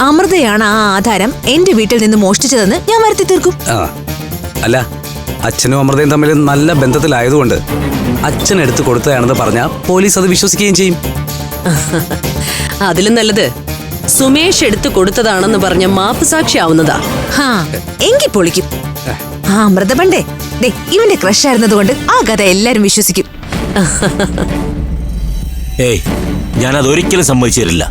അമൃതയാണ് ആ ആധാരം എന്റെ വീട്ടിൽ നിന്ന് മോഷ്ടിച്ചതെന്ന് ഞാൻ വരുത്തി തീർക്കും. അല്ല, അച്ഛനും അമൃതയും തമ്മിൽ നല്ല ബന്ധത്തിലായതുകൊണ്ട് അച്ഛൻ എടുത്തു കൊടുത്തതാണെന്ന് പറഞ്ഞാൽ പോലീസ് അത് വിശ്വസിക്കുകയും ചെയ്യും. അതിലും നല്ലത് സുമേഷ് എടുത്തു കൊടുത്തതാണെന്ന് പറഞ്ഞ മാപ്പ് സാക്ഷിയാവുന്നതാ. എങ്കിൽ പൊളിക്കും. ആ അമൃത പണ്ടേ ഇവന്റെ ക്രഷ് ആയിരുന്നതുകൊണ്ട് ആ കഥ എല്ലാരും വിശ്വസിക്കും. ഏയ്, ഞാനതൊരിക്കലും സമ്മതിച്ചു തരില്ല.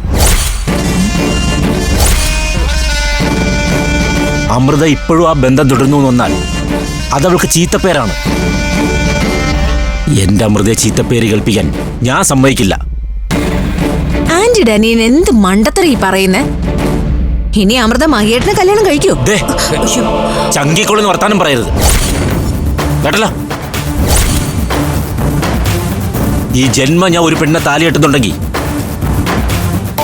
അമൃത ഇപ്പോഴും ആ ബന്ധം തുടരുന്നു എന്നാൽ അതവൾക്ക് ചീത്തപ്പേരാണ്. എന്റെ അമൃതയെ ചീത്തപ്പേര് കേൾപ്പിക്കാൻ ഞാൻ സമ്മതിക്കില്ല. ആന്റി ഡനിയൻ എന്ത് മണ്ടത്തര ഈ പറയുന്നേ? ഇനി അമൃത മഹിയേട്ടനെ കല്യാണം കഴിക്കോ? ചങ്കിക്കൊള്ളുന്ന വർത്താനം പറയരുത് കേട്ടല്ലോ. ഈ ജന്മ ഞാൻ ഒരു പെണ്ണെ താലി കെട്ടുന്നുണ്ടെങ്കിൽ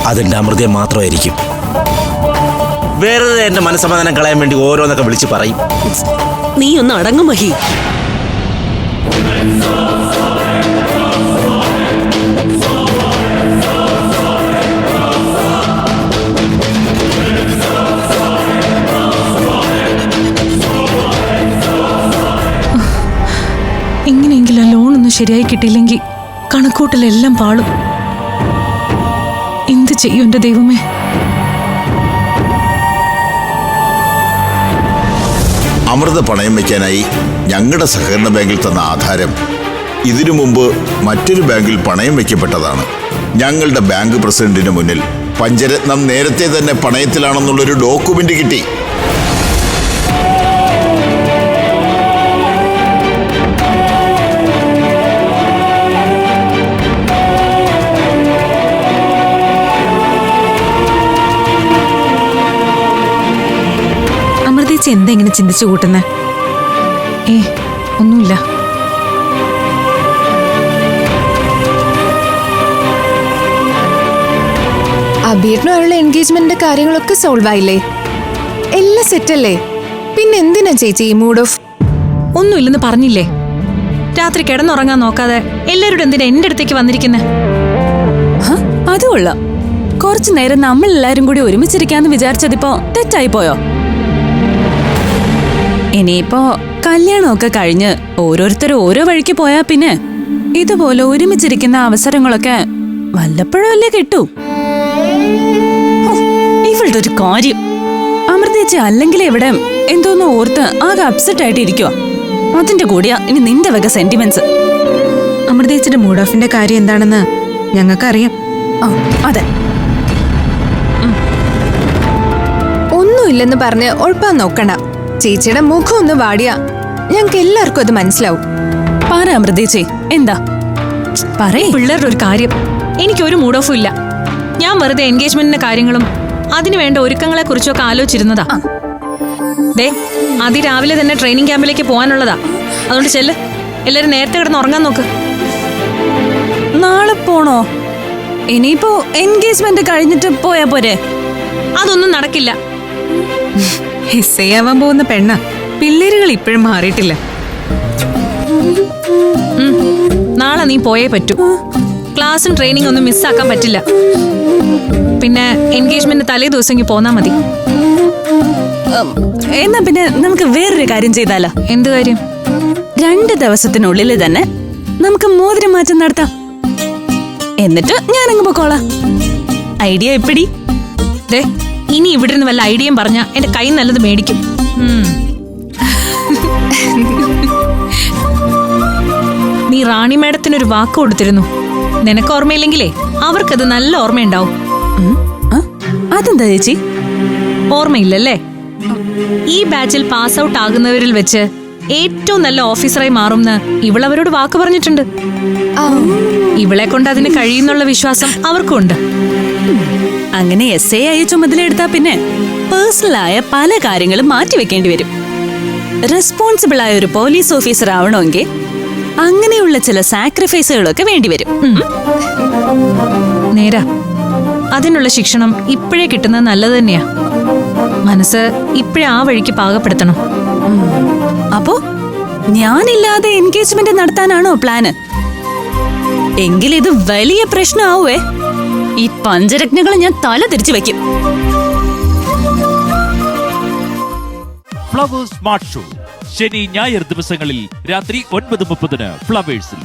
അതെന്റെ അമൃതയെ മാത്രമായിരിക്കും. വേറെ എന്റെ മനസ്സമാധാനം കളയാൻ വേണ്ടി ഓരോന്നൊക്കെ വിളിച്ച് പറയും. നീ ഒന്ന് അടങ്ങും മഹി. ഇങ്ങനെയെങ്കിലും ആ ലോണൊന്നും ശരിയായി കിട്ടിയില്ലെങ്കിൽ കണക്കൂട്ടലെല്ലാം പാളും. എന്ത് ചെയ്യും എന്റെ ദൈവമേ? അമൃത പണയം വയ്ക്കാനായി ഞങ്ങളുടെ സഹകരണ ബാങ്കിൽ തന്ന ആധാരം ഇതിനു മുമ്പ് മറ്റൊരു ബാങ്കിൽ പണയം വയ്ക്കപ്പെട്ടതാണ്. ഞങ്ങളുടെ ബാങ്ക് പ്രസിഡന്റിന് മുന്നിൽ പഞ്ചരത്നം നേരത്തെ തന്നെ പണയത്തിലാണെന്നുള്ളൊരു ഡോക്യുമെന്റ് കിട്ടി. എന്താ ഇങ്ങനെ ചിന്തിച്ചു കൂട്ടുന്നേ? ഒന്നുമില്ല. അബീറിനുള്ള എൻഗേജ്മെന്റിന്റെ കാര്യങ്ങളൊക്കെ സോൾവ് ആയില്ലേ? എല്ലാം സെറ്റല്ലേ? പിന്നെ എന്തിനാ ചേച്ചി ഈ മൂഡ് ഓഫ്? ഒന്നുമില്ലെന്ന് പറഞ്ഞില്ലേ? രാത്രി കിടന്നുറങ്ങാൻ നോക്കാതെ എല്ലാവരും എന്തിനാ എന്റെ അടുത്തേക്ക് വന്നിരിക്കുന്നേ? അതുകൊള്ളാം. കുറച്ചു നേരം നമ്മൾ എല്ലാരും കൂടി ഒരുമിച്ചിരിക്കാന്ന് വിചാരിച്ചതിപ്പോ തെറ്റായി പോയോ? ഇനിയിപ്പോ കല്യാണമൊക്കെ കഴിഞ്ഞ് ഓരോരുത്തരും ഓരോ വഴിക്ക് പോയാ പിന്നെ ഇതുപോലെ ഒരുമിച്ചിരിക്കുന്ന അവസരങ്ങളൊക്കെ വല്ലപ്പോഴും അല്ലേ കിട്ടൂ. ഇവളുടെ ഒരു കാര്യം. അമൃതേച്ചി അല്ലെങ്കിൽ ഇവിടെ എന്തോന്നോ ഓർത്ത് ആകെ അപ്സെറ്റ് ആയിട്ട് ഇരിക്കുക. അതിന്റെ കൂടിയാ ഇനി നിന്റെ വക സെന്റിമെന്റ്സ്. അമൃതേച്ചിയുടെ മൂഡ് ഓഫിന്റെ കാര്യം എന്താണെന്ന് ഞങ്ങൾക്കറിയാം. അതെ, ഒന്നുമില്ലെന്ന് പറഞ്ഞ് ഉഴപ്പാൻ നോക്കണ്ട. ചേച്ചിയുടെ മുഖം ഒന്ന് വാടിയാ ഞങ്ങൾക്ക് എല്ലാവർക്കും അത് മനസ്സിലാവും. പറ അമൃതേച്ചി, എന്താ പറയേ? പിള്ളേരുടെ ഒരു കാര്യം. എനിക്കൊരു മൂഡ് ഓഫും ഇല്ല. ഞാൻ വെറുതെ എൻഗേജ്മെന്റിന്റെ കാര്യങ്ങളും അതിനുവേണ്ട ഒരുക്കങ്ങളെ കുറിച്ചൊക്കെ ആലോചിച്ചിരുന്നതാ. അതിരാവിലെ തന്നെ ട്രെയിനിങ് ക്യാമ്പിലേക്ക് പോകാനുള്ളതാ. അതുകൊണ്ട് ചെല്ല്, എല്ലാരും നേരത്തെ കിടന്ന് ഉറങ്ങാൻ നോക്ക്. നാളെ പോണോ? ഇനിയിപ്പോ എൻഗേജ്മെന്റ് കഴിഞ്ഞിട്ട് പോയാ പോരെ? അതൊന്നും നടക്കില്ല. ഹിസ്സയാവാൻ പോകുന്ന പെണ്ണ. പിള്ളേരുകൾ ഇപ്പോഴും മാറിയിട്ടില്ല. നാളെ നീ പോയേ പറ്റൂ. ക്ലാസ്സും ട്രെയിനിങ് ഒന്നും മിസ്സാക്കാൻ പറ്റില്ല. പിന്നെ എൻഗേജ്മെന്റ് തലേ ദിവസം പോന്നാ മതി. എന്നാ പിന്നെ നമുക്ക് വേറൊരു കാര്യം ചെയ്താലോ? എന്ത് കാര്യം? 2 ദിവസത്തിനുള്ളിൽ തന്നെ നമുക്ക് മോതിരം മാറ്റം നടത്താം. എന്നിട്ട് ഞാനങ്ങ് പൊക്കോളാം. ഐഡിയ എപ്പിടി? ഇനി ഇവിടെ നിന്ന് വല്ല ഐഡിയയും പറഞ്ഞ എന്റെ കൈ നല്ലത് മേടിക്കും. നീ റാണി മേഡത്തിനൊരു വാക്ക് കൊടുത്തിരുന്നു. നിനക്ക് ഓർമ്മയില്ലെങ്കിലേ അവർക്കത് നല്ല ഓർമ്മയുണ്ടാവും. അതെന്താ ചേച്ചി? ഓർമ്മയില്ലല്ലേ? ഈ ബാച്ചിൽ പാസ് ഔട്ട് ആകുന്നവരിൽ വെച്ച് ഏറ്റവും നല്ല ഓഫീസറായി മാറുമെന്ന് ഇവളവരോട് വാക്ക് പറഞ്ഞിട്ടുണ്ട്. ഇവളെ കൊണ്ട് അതിന് കഴിയുന്നുള്ള വിശ്വാസം അവർക്കും ഉണ്ട്. അങ്ങനെ SA ആയി ചുമതലയെടുത്താ പിന്നെ പേഴ്സണലായ പല കാര്യങ്ങളും മാറ്റിവെക്കേണ്ടി വരും. റെസ്പോൺസിബിൾ ആയ ഒരു പോലീസ് ഓഫീസർ ആവണമെങ്കിൽ അങ്ങനെയുള്ള ചില സാക്രിഫൈസുകളൊക്കെ വേണ്ടിവരും. നേരാ. അതിനുള്ള ശിക്ഷണം ഇപ്പോഴേ കിട്ടുന്നത് നല്ലത് തന്നെയാ. മനസ്സ് ഇപ്പോഴേ ആ വഴിക്ക് പാകപ്പെടുത്തണം. അപ്പോ ഞാനില്ലാതെ എൻഗേജ്മെന്റ് നടത്താനാണോ പ്ലാന്? എങ്കിലിത് വലിയ പ്രശ്നമാവേ. ഈ പഞ്ചരത്നങ്ങളെ ഞാൻ തല തിരിച്ചു വെക്കും. ഫ്ലവേഴ്സ് സ്മാർട്ട് ഷോ ശനി ഞായർ ദിവസങ്ങളിൽ രാത്രി 9:30 ഫ്ലവേഴ്സിൽ.